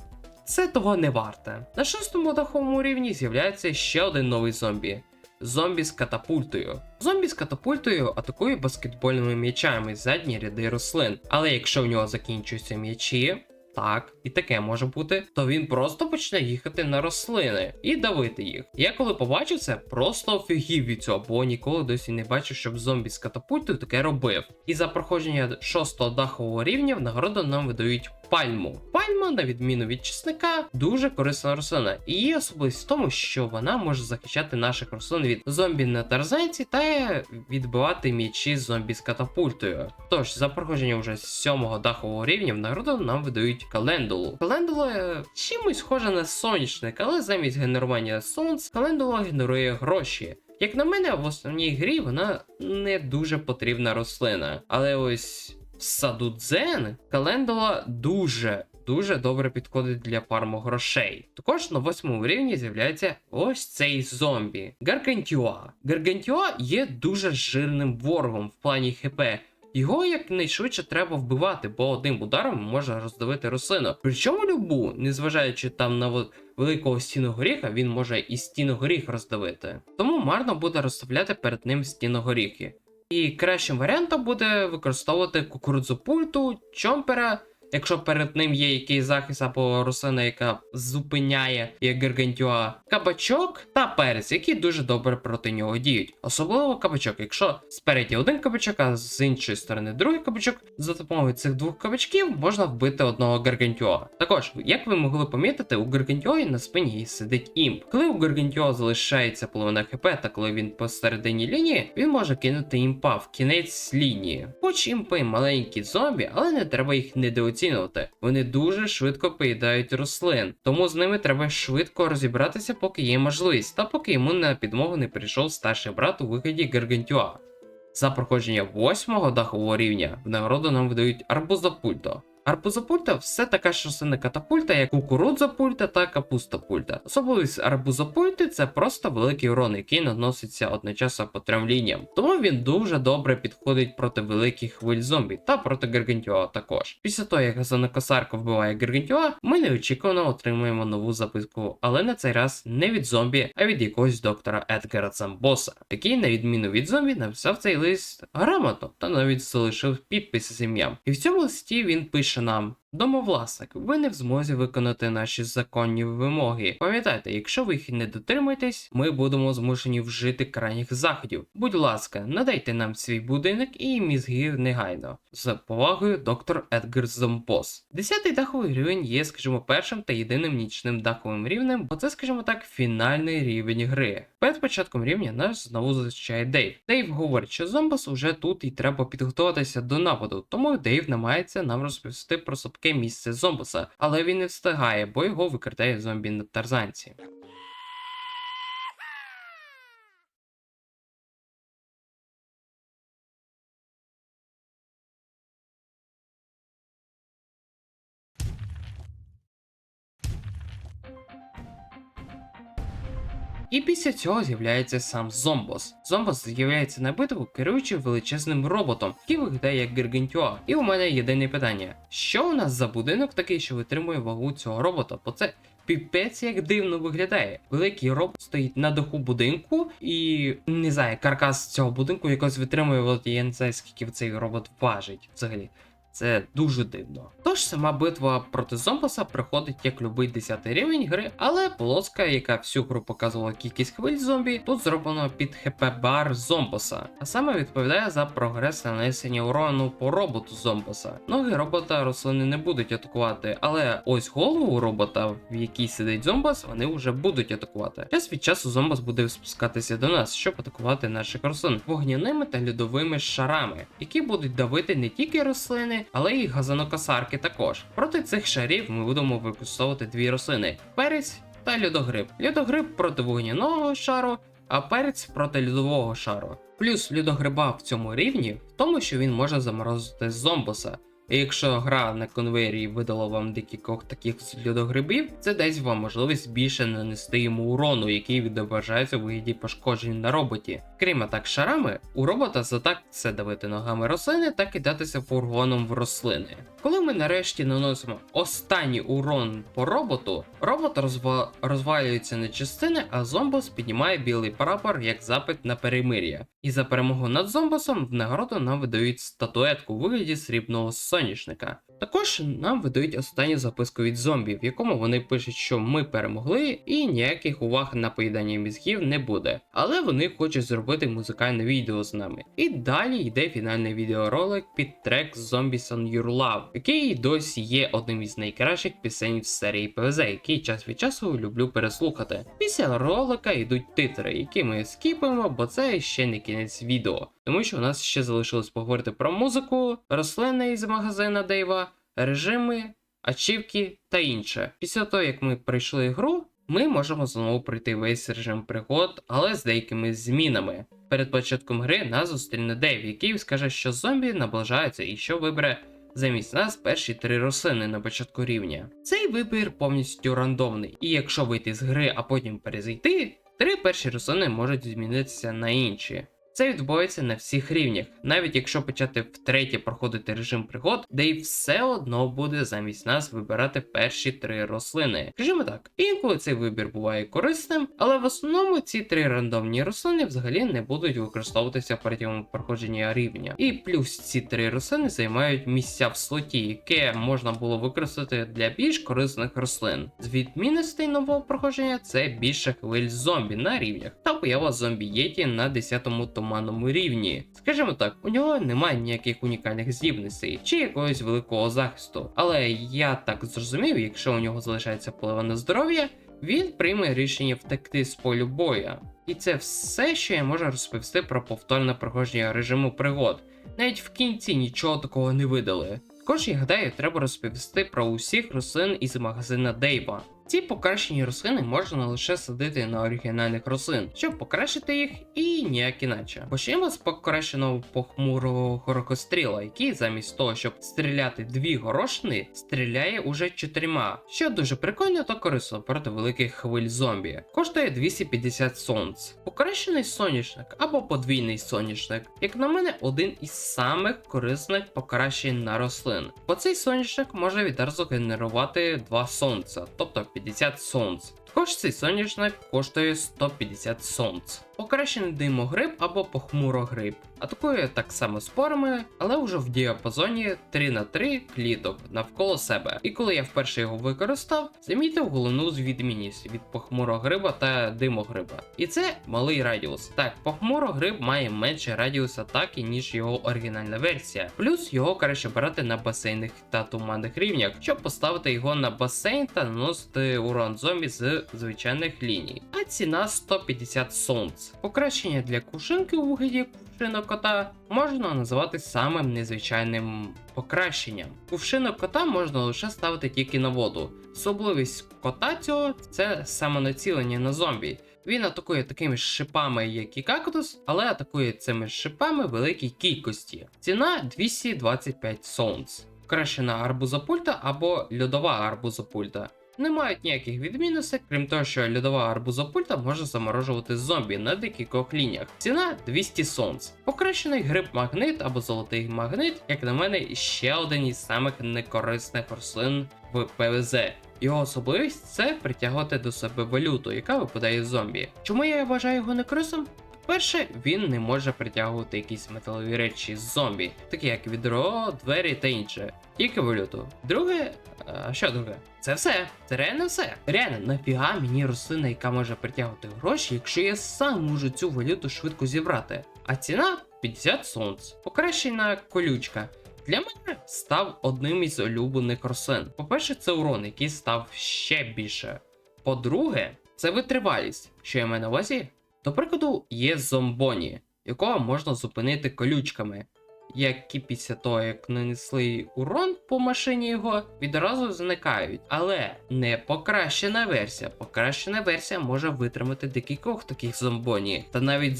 це того не варте. На шостому даховому рівні з'являється ще один новий зомбі. Зомбі з катапультою. Зомбі з катапультою атакує баскетбольними м'ячами задні ряди рослин. Але якщо в нього закінчуються м'ячі, так, і таке може бути, то він просто почне їхати на рослини і давити їх. Я коли побачив це, просто офігів від цього, бо ніколи досі не бачив, щоб зомбі з катапультою таке робив. І за проходження шостого дахового рівня в нагороду нам видають пальму. Пальма, на відміну від чесника, дуже корисна рослина. І її особливість в тому, що вона може захищати наших рослин від зомбі на тарзанці та відбивати м'ячі зомбі з катапультою. Тож, за проходження вже сьомого дахового рівня в нагороду нам видають календулу. Календула чимось схожа на соняшник, але замість генерування сонць, календула генерує гроші. Як на мене, в основній грі вона не дуже потрібна рослина. Але ось в саду дзен календула дуже добре підходить для фарму грошей. Також на 8 рівні з'являється ось цей зомбі. Гаргантюа. Гаргантюа є дуже жирним ворогом в плані ХП. Його якнайшвидше треба вбивати, бо одним ударом може роздавити рослину. Причому любу, незважаючи там на великого стіногоріха, він може і стіногоріх роздавити. Тому марно буде розставляти перед ним стіногоріхи. І кращим варіантом буде використовувати кукурудзопульту, чомпера, якщо перед ним є якийсь захист або рослина, яка зупиняє як гаргантюа, кабачок та перець, які дуже добре проти нього діють. Особливо кабачок, якщо спереді один кабачок, а з іншої сторони другий кабачок, за допомогою цих двох кабачків можна вбити одного гаргантюа. Також, як ви могли помітити, у гаргантюа на спині сидить імп. Коли у гаргантюа залишається половина хп, та коли він посередині лінії, він може кинути імпа в кінець лінії. Хоч імпи маленькі зомбі, але не треба їх недооцінювати. Вони дуже швидко поїдають рослин, тому з ними треба швидко розібратися, поки є можливість, та поки йому на підмогу не прийшов старший брат у вигляді гаргантюа. За проходження 8-го дахового рівня в нагороду нам видають арбузопульто. Арбузопульта все така ж рослина катапульта, як кукурудзопульта та капустопульта. Особливість арбузопульти – це просто великий урон, який наноситься одночасно по трьом лініям. Тому він дуже добре підходить проти великих хвиль зомбі та проти гаргантюа також. Після того, як газонокосарка вбиває гаргантюа, ми неочікувано отримуємо нову записку, але на цей раз не від зомбі, а від якогось доктора Едгара Цамбоса, який, на відміну від зомбі, написав цей лист грамотно та навіть залишив підпис з ім'ям. І в цьому листі він пише нам: Домовласник, ви не в змозі виконати наші законні вимоги. Пам'ятайте, якщо ви їх не дотримаєтесь, ми будемо змушені вжити крайніх заходів. Будь ласка, надайте нам свій будинок і мізги негайно. З повагою, доктор Едгар Зомбос. 10-й даховий рівень є, скажімо, першим та єдиним нічним даховим рівнем, бо це, скажімо так, фінальний рівень гри. Перед початком рівня нас знову зустрічає Дейв. Дейв говорить, що Зомбос уже тут і треба підготуватися до нападу, тому Дейв намагається нам розповісти про слабке місце Зомбоса, але він не встигає, бо його викрадає зомбі на тарзанці. І після цього з'являється сам Зомбос. Зомбос з'являється на битву, керуючи величезним роботом, який виглядає як Гаргантюа. І у мене єдине питання: що у нас за будинок такий, що витримує вагу цього робота? Бо це піпець як дивно виглядає. Великий робот стоїть на даху будинку і, не знаю, каркас цього будинку якось витримує, от я не знаю, скільки цей робот важить взагалі. Це дуже дивно. Тож сама битва проти Зомбоса проходить як любий 10-й рівень гри, але полоска, яка всю гру показувала кількість хвиль зомбі, тут зроблено під хп-бар Зомбоса, а саме відповідає за прогрес нанесення урону по роботу Зомбоса. Ноги робота рослини не будуть атакувати, але ось голову робота, в якій сидить Зомбос, вони вже будуть атакувати. Час від часу Зомбос буде спускатися до нас, щоб атакувати наших рослин вогняними та льодовими шарами, які будуть давити не тільки рослини, але й газонокосарки також. Проти цих шарів ми будемо використовувати дві рослини: перець та льодогриб. Льодогриб проти вогняного шару, а перець проти льодового шару. Плюс льодогриба в цьому рівні в тому, що він може заморозити Зомбоса. І якщо гра на конвейері видала вам декількох таких льодогрибів, це дасть вам можливість більше нанести йому урону, який відображається у вигляді пошкоджень на роботі. Крім атак шарами, у робота задак це давити ногами рослини та кидатися фургоном в рослини. Коли ми нарешті наносимо останній урон по роботу, робот розвалюється на частини, а Зомбос піднімає білий прапор як запит на перемир'я. І за перемогу над Зомбосом в нагороду нам видають статуетку у вигляді срібного соняшника. Також нам видають останню записку від зомбі, в якому вони пишуть, що ми перемогли і ніяких уваг на поїдання мізків не буде. Але вони хочуть зробити музикальне відео з нами. І далі йде фінальний відеоролик під трек Zombies on Your Love, який досі є одним із найкращих пісень в серії ПВЗ, який час від часу люблю переслухати. Після ролика йдуть титри, які ми скіпаємо, бо це ще не кінець відео. Тому що у нас ще залишилось поговорити про музику, рослини із магазина Дейва, режими, ачівки та інше. Після того, як ми пройшли гру, ми можемо знову пройти весь режим пригод, але з деякими змінами. Перед початком гри нас зустріне Дейв, який скаже, що зомбі наближаються і що вибере замість нас перші 3 рослини на початку рівня. Цей вибір повністю рандомний, і якщо вийти з гри, а потім перезайти, 3 перші рослини можуть змінитися на інші. Це відбувається на всіх рівнях, навіть якщо почати втретє проходити режим пригод, де й все одно буде замість нас вибирати перші 3 рослини. Скажімо так, інколи цей вибір буває корисним, але в основному ці 3 рандомні рослини взагалі не будуть використовуватися протягом проходження рівня. І плюс ці 3 рослини займають місця в слоті, яке можна було використати для більш корисних рослин. З відмінностей нового проходження це більше хвиль зомбі на рівнях та поява зомбі-єті на 10-му туманному рівні. Скажімо так, у нього немає ніяких унікальних здібностей чи якогось великого захисту. Але я так зрозумів, якщо у нього залишається вплива на здоров'я, він прийме рішення втекти з полю бою. І це все, що я можу розповісти про повторне проходження режиму пригод. Навіть в кінці нічого такого не видали. Також, я гадаю, треба розповісти про усіх рослин із магазина Дейва. Ці покращені рослини можна лише садити на оригінальних рослин, щоб покращити їх і ніяк іначе. Почнемо з покращеного похмурого горохостріла, який замість того, щоб стріляти 2 горошини, стріляє уже 4, що дуже прикольно та корисно проти великих хвиль зомбі. Коштує 250 сонц. Покращений соняшник або подвійний соняшник, як на мене, один із самих корисних покращень на рослин. Бо цей соняшник може відразу генерувати 2 сонця, тобто 50 сонц. Також цей соняшник коштує 150 сонц. покращений димогриб або похмурогриб. Атакує так само спорами, але вже в діапазоні 3х3 кліток навколо себе. І коли я вперше його використав, замітив головну відмінність від похмурогриба та димогриба. І це малий радіус. Так, похмурогриб має менший радіус атаки, ніж його оригінальна версія. Плюс його краще брати на басейнних та туманних рівнях, щоб поставити його на басейн та наносити урон зомбі з звичайних ліній. А ціна 150 сонц. Покращення для кувшинки у вигляді кувшинок кота можна називати самим незвичайним покращенням. Кувшинок кота можна лише ставити тільки на воду. Особливість кота цього це самонацілення на зомбі. Він атакує такими шипами, як і кактус, але атакує цими шипами в великій кількості. Ціна 225 сонц. Покращена арбузопульта або льодова арбузопульта. Не мають ніяких відмінностей, крім того, що льодова арбузопульта може заморожувати зомбі на декількох лініях. Ціна 200 сонц. Покращений гриб-магнит або золотий магнит, як на мене, ще один із самих некорисних рослин в ПВЗ. Його особливість це притягувати до себе валюту, яка випадає з зомбі. Чому я вважаю його некорисним? Перше, він не може притягувати якісь металеві речі з зомбі, такі як відро, двері та інше. Тільки валюту. Друге, що друге? Це все. Це реально все. Реально, нафіга мені рослина, яка може притягувати гроші, якщо я сам можу цю валюту швидко зібрати. А ціна 50 сонц. Покращена колючка. Для мене став одним із улюблених рослин. По-перше, це урон, який став ще більше. По-друге, це витривалість. Що я маю на увазі? До прикладу, є зомбоні, якого можна зупинити колючками, які після того, як нанесли урон по машині його, відразу зникають. Але не покращена версія. Покращена версія може витримати декількох таких зомбоні, та навіть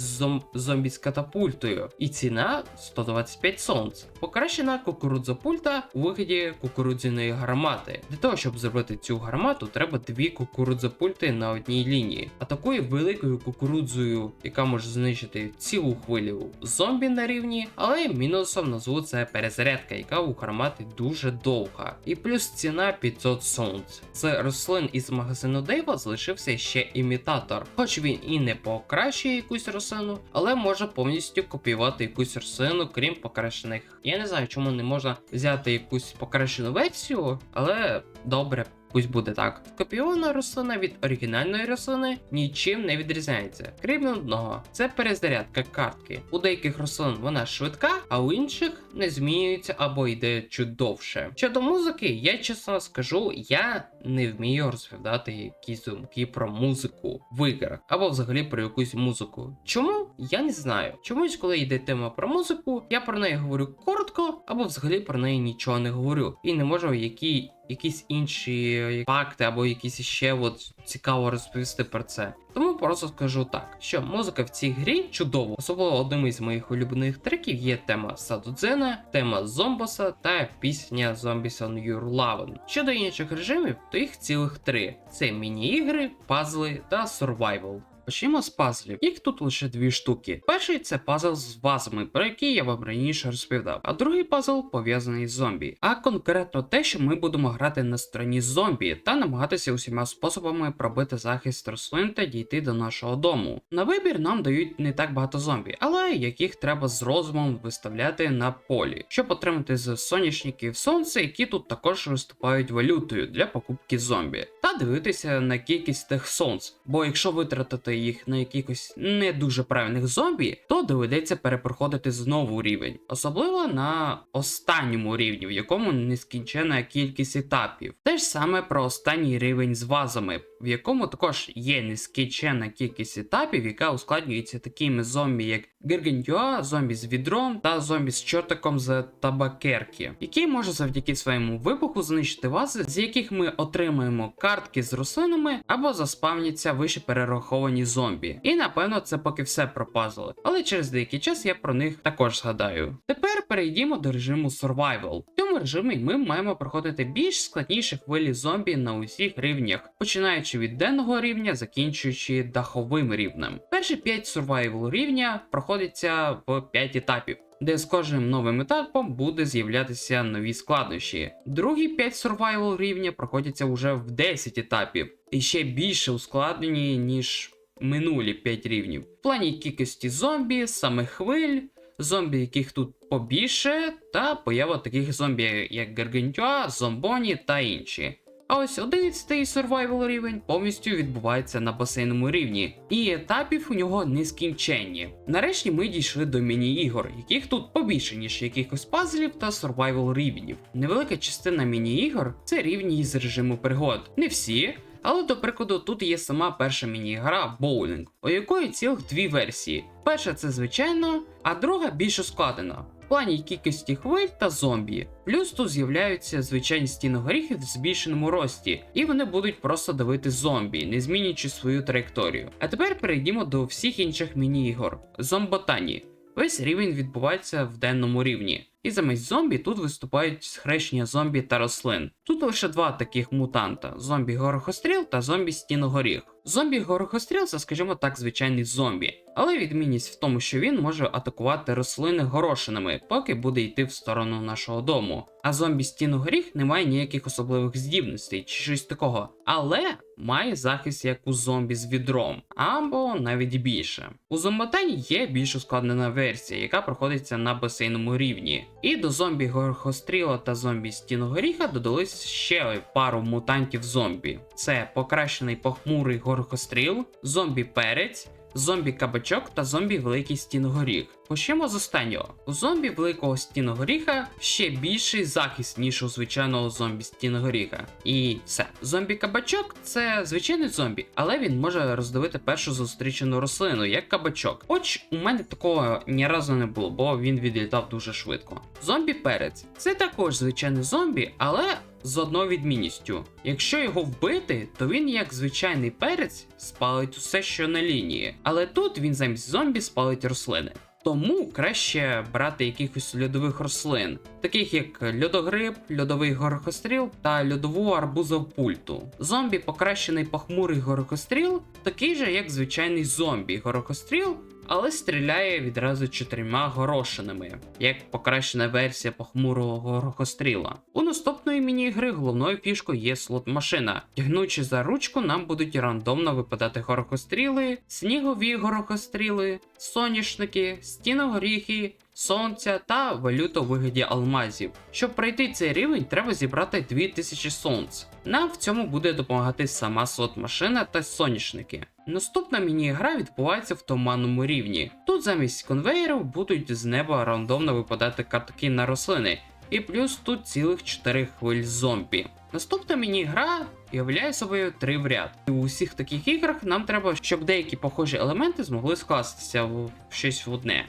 зомбі з катапультою. І ціна 125 сонц. Покращена кукурудзопульта у вигляді кукурудзяної гармати. Для того, щоб зробити цю гармату, треба дві кукурудзопульти на одній лінії. Атакує великою кукурудзою, яка може знищити цілу хвилю зомбі на рівні, але мінусом назву це перезарядка, яка у гармати дуже довга. І плюс ціна 500 сонц. З рослин із магазину Дейва залишився ще імітатор. Хоч він і не покращує якусь рослину, але може повністю копіювати якусь рослину, крім покращених. Я не знаю, чому не можна взяти якусь покращену версію, але добре. Пусть буде так. Копійована рослина від оригінальної рослини нічим не відрізняється, крім одного. Це перезарядка картки. У деяких рослин вона швидка, а у інших не змінюється або йде чуть довше. Щодо музики, я чесно скажу, я не вмію розповідати якісь думки про музику в іграх, або взагалі про якусь музику. Чому? Я не знаю. Чомусь, коли йде тема про музику, я про неї говорю коротко, або взагалі про неї нічого не говорю. І не можу якісь інші факти або якісь ще цікаво розповісти про це. Тому просто скажу так, що музика в цій грі чудова. Особливо одним із моїх улюблених треків є тема Садудзена, тема Зомбоса та пісня Zombies on Your Lovin'. Щодо інших режимів, то їх цілих 3. Це міні-ігри, пазли та survival. Почнімо з пазлів. Їх тут лише 2 штуки. Перший це пазл з вазами, про який я вам раніше розповідав. А другий пазл пов'язаний з зомбі. А конкретно те, що ми будемо грати на стороні зомбі та намагатися усіма способами пробити захист рослин та дійти до нашого дому. На вибір нам дають не так багато зомбі, але яких треба з розумом виставляти на полі, щоб отримати з соняшників сонце, які тут також виступають валютою для покупки зомбі. Та дивитися на кількість тих сонц, бо якщо витратити їх на якихось не дуже правильних зомбі, то доведеться перепроходити знову рівень. Особливо на останньому рівні, в якому нескінчена кількість етапів. Те ж саме про останній рівень з вазами, в якому також є нескінчена кількість етапів, яка ускладнюється такими зомбі, як Гаргантюа, зомбі з відром та зомбі з чортиком з табакерки, який може завдяки своєму вибуху знищити вази, з яких ми отримаємо картки з рослинами або заспавняться вище перераховані зомбі. І напевно це поки все про пазли, але через деякий час я про них також згадаю. Тепер перейдімо до режиму Survival. В цьому режимі ми маємо проходити більш складніші хвилі зомбі на усіх рівнях, починаючи від денного рівня, закінчуючи даховим рівнем. Перші 5 Survival рівня проходяться в 5 етапів, де з кожним новим етапом буде з'являтися нові складнощі. Другі 5 Survival рівня проходяться вже в 10 етапів, і ще більше ускладнені, ніж минулі 5 рівнів. В плані кількості зомбі, самих хвиль, зомбі, яких тут побільше, та поява таких зомбі, як Гаргантюа, зомбоні та інші. А ось 11-й survival рівень повністю відбувається на басейному рівні, і етапів у нього нескінченні. Нарешті ми дійшли до міні-ігор, яких тут побільше, ніж якихось пазлів та survival рівнів. Невелика частина міні-ігор це рівні із режиму пригод. Не всі, але до прикладу тут є сама перша міні-гра Bowling, у якої цілих 2 версії. Перша це звичайно, а друга більш ускладнена. В плані кількості хвиль та зомбі. Плюс тут з'являються звичайні стіногоріхи в збільшеному рості, і вони будуть просто давити зомбі, не змінюючи свою траєкторію. А тепер перейдімо до всіх інших міні-ігор. Зомботані. Весь рівень відбувається в денному рівні. І замість зомбі тут виступають схрещення зомбі та рослин. Тут лише 2 таких мутанта: зомбі-горохостріл та зомбі-стіногоріх. Зомбі-горохостріл це, скажімо так, звичайний зомбі. Але відмінність в тому, що він може атакувати рослини горошинами, поки буде йти в сторону нашого дому. А зомбі-стіногоріх не має ніяких особливих здібностей чи щось такого. Але має захист як у зомбі з відром, або навіть більше. У зомботані є більш ускладнена версія, яка проходиться на басейному рівні. І до зомбі-горохостріла та зомбі-стіногоріха додались ще пару мутантів зомбі. Це покращений похмурий горохостріл, зомбі-перець, зомбі-кабачок та зомбі-великий стіногоріх. Почнемо з останнього. У зомбі великого стіногоріха ще більший захист, ніж у звичайного зомбі-стіногоріха. І все. Зомбі-кабачок це звичайний зомбі, але він може роздавити першу зустрічену рослину, як кабачок. Хоч у мене такого ні разу не було, бо він відлітав дуже швидко. Зомбі-перець це також звичайний зомбі, але з одною відмінністю. Якщо його вбити, то він, як звичайний перець, спалить усе, що на лінії. Але тут він замість зомбі спалить рослини. Тому краще брати якихось льодових рослин, таких як льодогриб, льодовий горохостріл та льодову арбузовпульту. Зомбі покращений похмурий горохостріл такий же, як звичайний зомбі горохостріл, але стріляє відразу 4 горошинами, як покращена версія похмурого горохостріла. У наступної міні-гри головною фішкою є слот-машина. Тягнучи за ручку, нам будуть рандомно випадати горохостріли, снігові горохостріли, соняшники, стіногоріхи, сонця та валюта у вигляді алмазів. Щоб пройти цей рівень, треба зібрати 2000 сонць. Нам в цьому буде допомагати сама слот-машина та соняшники. Наступна міні-гра відбувається в туманному рівні. Тут замість конвеєрів будуть з неба рандомно випадати картки на рослини, і плюс тут цілих 4 хвиль зомбі. Наступна міні-гра являє собою 3 в ряд. І у всіх таких іграх нам треба, щоб деякі похожі елементи змогли скластися в щось в одне.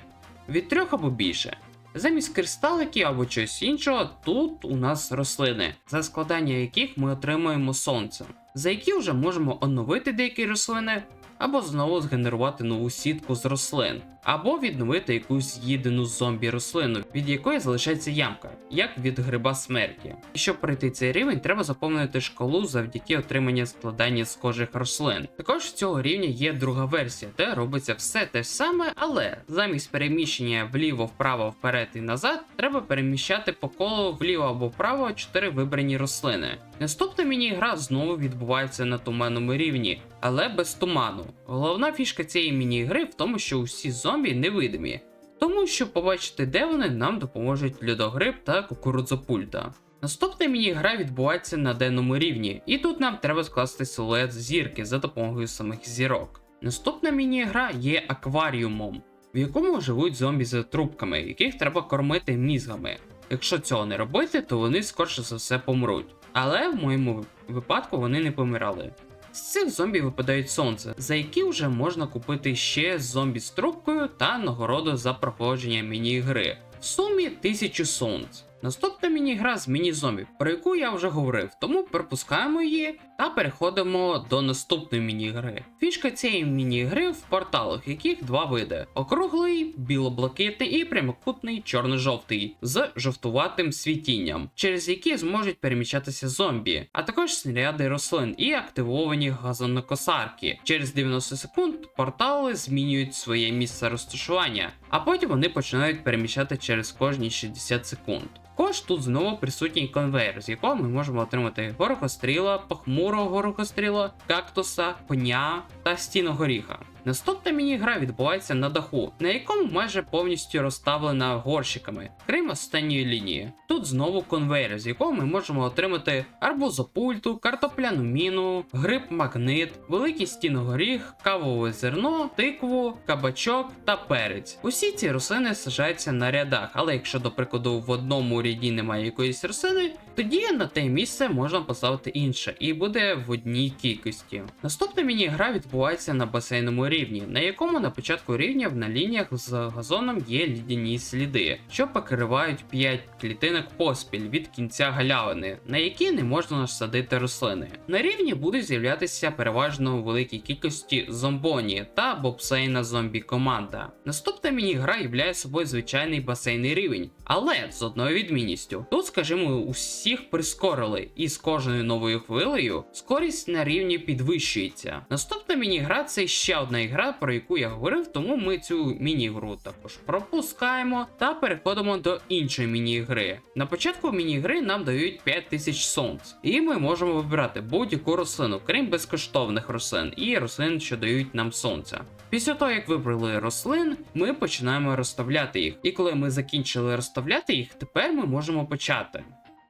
Від 3 або більше. Замість кристаликів або чогось іншого, тут у нас рослини, за складання яких ми отримуємо сонце, за які вже можемо оновити деякі рослини, або знову згенерувати нову сітку з рослин, або відновити якусь з'їдену зомбі-рослину, від якої залишається ямка, як від гриба смерті. І щоб пройти цей рівень, треба заповнити шкалу завдяки отриманню складання схожих рослин. Також в цього рівня є друга версія, де робиться все те ж саме, але замість переміщення вліво, вправо, вперед і назад, треба переміщати по колу вліво або вправо 4 вибрані рослини. Наступна міні-гра знову відбувається на туманному рівні, але без туману. Головна фішка цієї міні-гри в тому, що усі зомбі невидимі, тому щоб побачити, де вони, нам допоможуть льодогриб та кукурудзопульта. Наступна міні-гра відбувається на денному рівні, і тут нам треба скласти силует зірки за допомогою самих зірок. Наступна міні-гра є акваріумом, в якому живуть зомбі за трубками, яких треба кормити мізгами. Якщо цього не робити, то вони скорше за все помруть. Але в моєму випадку вони не помирали. З цих зомбі випадають сонце, за які вже можна купити ще зомбі з трубкою та нагороду за проходження міні-гри. В сумі 1000 сонць. Наступна міні-гра з міні-зомбі, про яку я вже говорив, тому пропускаємо її та переходимо до наступної міні-гри. Фішка цієї міні-гри в порталах, яких 2 види: округлий, біло-блакитний і прямокутний чорно-жовтий з жовтуватим світінням, через які зможуть переміщатися зомбі, а також снаряди рослин і активовані газонокосарки. Через 90 секунд портали змінюють своє місце розташування, а потім вони починають переміщати через кожні 60 секунд. Також тут знову присутній конвейер, з якого ми можемо отримати горохостріла, похмурого горохостріла, кактуса, пня та стіногоріха. Наступна міні-гра відбувається на даху, на якому майже повністю розставлена горщиками, крім останньої лінії. Тут знову конвейер, з якого ми можемо отримати арбузопульту, картопляну міну, гриб-магнит, великий стіногоріх, кавове зерно, тикву, кабачок та перець. Усі ці рослини саджаються на рядах, але якщо, до прикладу, в одному ряді немає якоїсь рослини, тоді на те місце можна поставити інше і буде в одній кількості. Наступна міні-гра відбувається на басейному рівні, на якому на початку рівня на лініях з газоном є лідяні сліди, що покривають 5 клітинок поспіль від кінця галявини, на які не можна садити рослини. На рівні будуть з'являтися переважно у великій кількості зомбоні та бобсейна зомбі-команда. Наступна міні-гра являє собою звичайний басейний рівень, але з одною відмінністю. Тут, скажімо, усіх прискорили, і з кожною новою хвилею скорість на рівні підвищується. Наступна міні-гра це ще одна ігра, про яку я говорив, тому ми цю міні-гру також пропускаємо та переходимо до іншої міні-гри. На початку міні-гри нам дають 5000 сонць, і ми можемо вибирати будь-яку рослину, крім безкоштовних рослин і рослин, що дають нам сонця. Після того, як вибрали рослин, ми починаємо розставляти їх. І коли ми закінчили розставляти їх, тепер ми можемо почати.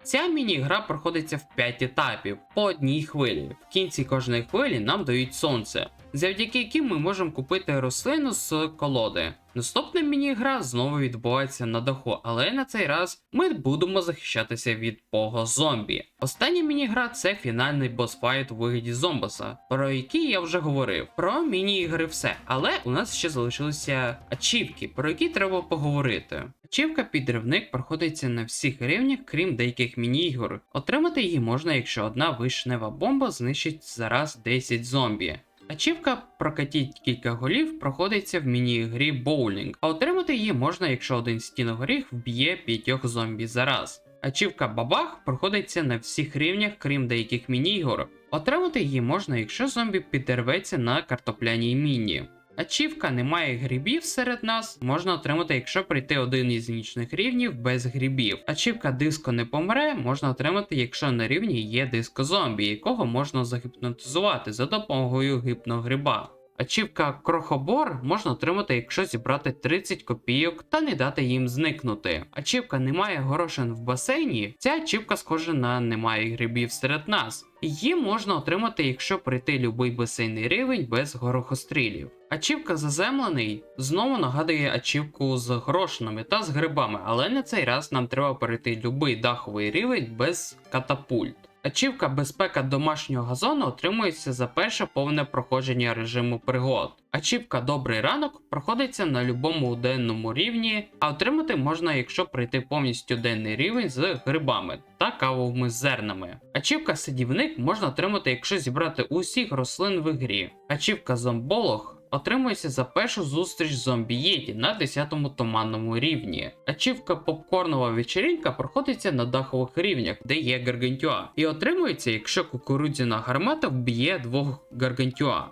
Ця міні-гра проходиться в 5 етапів, по одній хвилі. В кінці кожної хвилі нам дають сонце, завдяки яким ми можемо купити рослину з колоди. Наступна міні-гра знову відбувається на даху, але на цей раз ми будемо захищатися від пого-зомбі. Остання міні-гра це фінальний босфайт у вигляді зомбоса, про який я вже говорив. Про міні-ігри все, але у нас ще залишилися ачівки, про які треба поговорити. Ачівка підривник проходиться на всіх рівнях, крім деяких міні-ігор. Отримати її можна, якщо одна вишнева бомба знищить зараз 10 зомбі. Ачівка «Прокатіть кілька голів» проходиться в міні-грі боулінг, а отримати її можна, якщо один стіногоріх вб'є 5 зомбі за раз. Ачівка «Бабах» проходиться на всіх рівнях, крім деяких міні-ігор. Отримати її можна, якщо зомбі підірветься на картопляній міні. Ачівка «Немає грибів серед нас» можна отримати, якщо пройти один із нічних рівнів без грибів. Ачівка «Диско не помре» можна отримати, якщо на рівні є диско-зомбі, якого можна загіпнотизувати за допомогою гіпногриба. Ачівка «Крохобор» можна отримати, якщо зібрати 30 копійок та не дати їм зникнути. Ачівка «Немає горошин в басейні» – ця ачівка схожа на «Немає грибів серед нас». Її можна отримати, якщо пройти любий басейний рівень без горохострілів. Ачівка «Заземлений» знову нагадує ачівку з горошинами та з грибами, але на цей раз нам треба перейти любий даховий рівень без катапульт. Ачівка «Безпека домашнього газону» отримується за перше повне проходження режиму пригод. Ачівка «Добрий ранок» проходиться на любому денному рівні, а отримати можна, якщо пройти повністю денний рівень з грибами та кавовими зернами. Ачівка «Садівник» можна отримати, якщо зібрати усіх рослин в грі. Ачівка «Зомболог» отримується за першу зустріч з зомбі-єті на 10-му туманному рівні. Ачівка «Попкорнова вечеринка» проходиться на дахових рівнях, де є гаргантюа, і отримується, якщо кукурудзяна гармата вб'є 2 гаргантюа.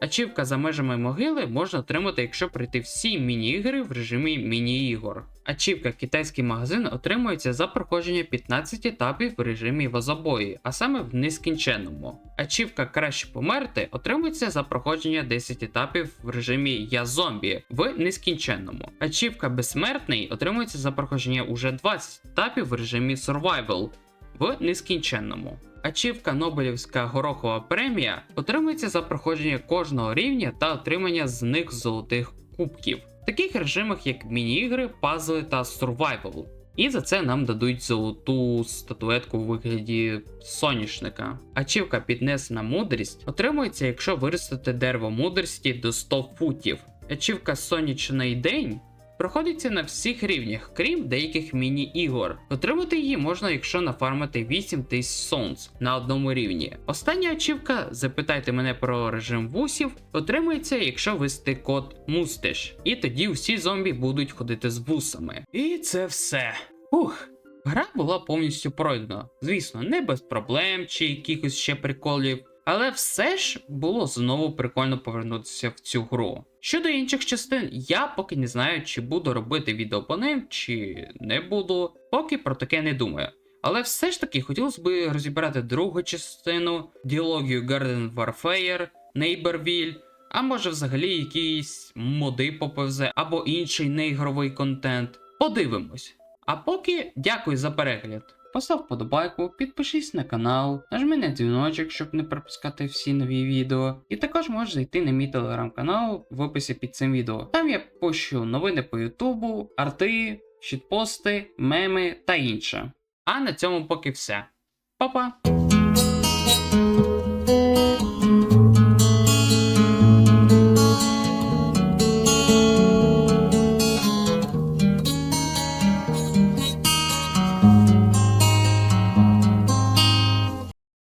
Ачівка «За межами могили» можна отримати, якщо пройти всі міні-ігри в режимі міні-ігор. Ачівка «Китайський магазин» отримується за проходження 15 етапів в режимі вазобої, а саме в нескінченному. Ачівка «Краще померти» отримується за проходження 10 етапів в режимі Я зомбі в нескінченному. Ачівка «Безсмертний» отримується за проходження уже 20 етапів в режимі Survival в нескінченному. Ачівка «Нобелівська горохова премія» отримується за проходження кожного рівня та отримання з них золотих кубків. В таких режимах, як міні-ігри, пазли та survival. І за це нам дадуть золоту статуетку у вигляді соняшника. Ачівка «Піднесена мудрість» отримується, якщо виростити дерево мудрості до 100 футів. Ачівка «Сонячний день» проходиться на всіх рівнях, крім деяких міні-ігор. Отримати її можна, якщо нафармити 8000 сонц на одному рівні. Остання ачівка «Запитайте мене про режим вусів» отримується, якщо ввести код Мустеш. І тоді усі зомбі будуть ходити з вусами. І це все. Гра була повністю пройдена. Звісно, не без проблем чи якихось ще приколів. Але все ж було знову прикольно повернутися в цю гру. Щодо інших частин, я поки не знаю, чи буду робити відео по ним, чи не буду, поки про таке не думаю. Але все ж таки хотілося б розібрати другу частину, діалогію Garden Warfare, Neighborville, а може взагалі якісь моди по ПВЗ або інший неігровий контент. Подивимось. А поки дякую за перегляд. Постав вподобайку, підпишись на канал, нажми на дзвіночок, щоб не пропускати всі нові відео. І також можеш зайти на мій телеграм-канал в описі під цим відео. Там я пощу новини по ютубу, арти, щитпости, меми та інше. А на цьому поки все. Па-па!